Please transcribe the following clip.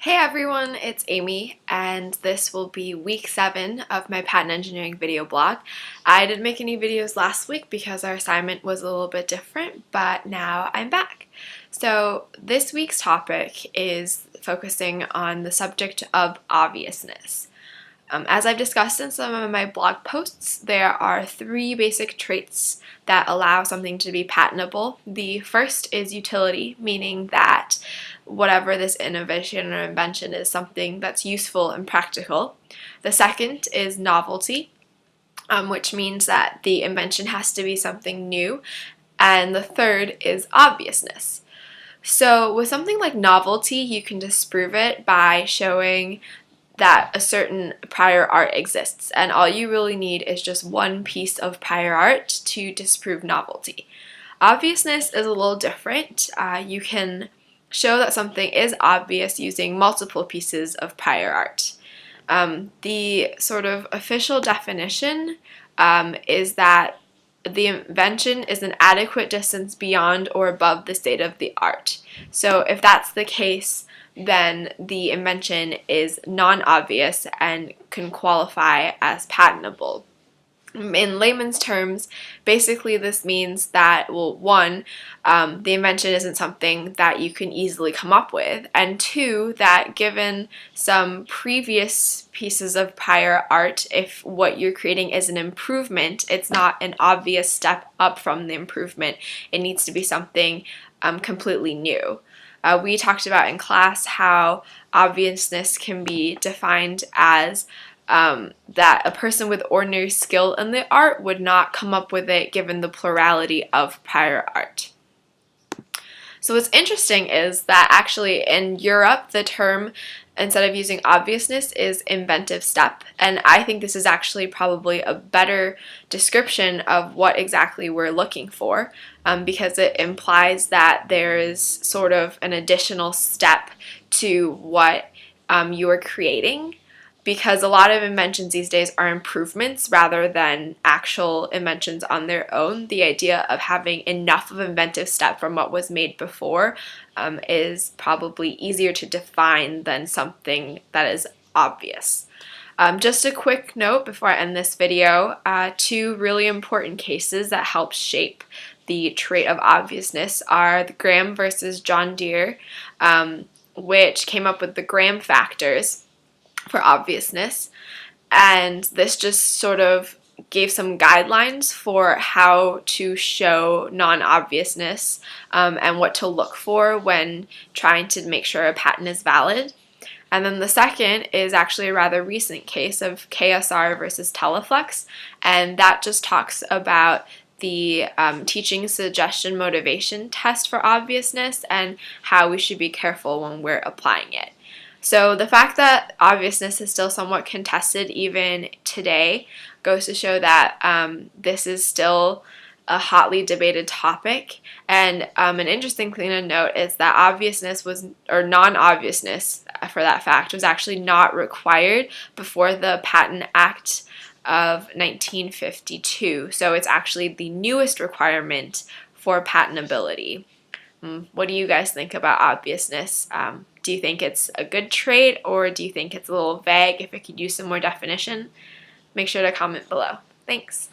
Hey everyone, it's Amy, and this will be week 7 of my patent engineering video blog. I didn't make any videos last week because our assignment was a little bit different, but now I'm back. So this week's topic is focusing on the subject of obviousness. As I've discussed in some of my blog posts, there are 3 basic traits that allow something to be patentable. The first is utility, meaning that whatever this innovation or invention is something that's useful and practical. The second is novelty, which means that the invention has to be something new. And the third is obviousness. So with something like novelty, you can disprove it by showing that a certain prior art exists, and all you really need is just one piece of prior art to disprove novelty. Obviousness is a little different. You can show that something is obvious using multiple pieces of prior art. The sort of official definition is that the invention is an adequate distance beyond or above the state of the art. So if that's the case, then the invention is non-obvious and can qualify as patentable. In layman's terms, basically this means that, well, one, the invention isn't something that you can easily come up with, and two, that given some previous pieces of prior art, if what you're creating is an improvement, it's not an obvious step up from the improvement. It needs to be something completely new. We talked about in class how obviousness can be defined as that a person with ordinary skill in the art would not come up with it given the plurality of prior art. So what's interesting is that actually in Europe the term, instead of using obviousness, is inventive step, and I think this is actually probably a better description of what exactly we're looking for, because it implies that there is sort of an additional step to what you are creating, because a lot of inventions these days are improvements rather than actual inventions on their own. The idea of having enough of an inventive step from what was made before is probably easier to define than something that is obvious. Just a quick note before I end this video, 2 really important cases that help shape the trait of obviousness are the Graham versus John Deere, which came up with the Graham factors for obviousness, and this just sort of gave some guidelines for how to show non-obviousness and what to look for when trying to make sure a patent is valid. And then the second is actually a rather recent case of KSR versus Teleflex, and that just talks about the teaching suggestion motivation test for obviousness and how we should be careful when we're applying it. So the fact that obviousness is still somewhat contested even today goes to show that this is still a hotly debated topic. And an interesting thing to note is that obviousness was, or non-obviousness for that fact, was actually not required before the Patent Act of 1952. So it's actually the newest requirement for patentability. What do you guys think about obviousness? Do you think it's a good trait, or do you think it's a little vague if it could use some more definition? Make sure to comment below. Thanks!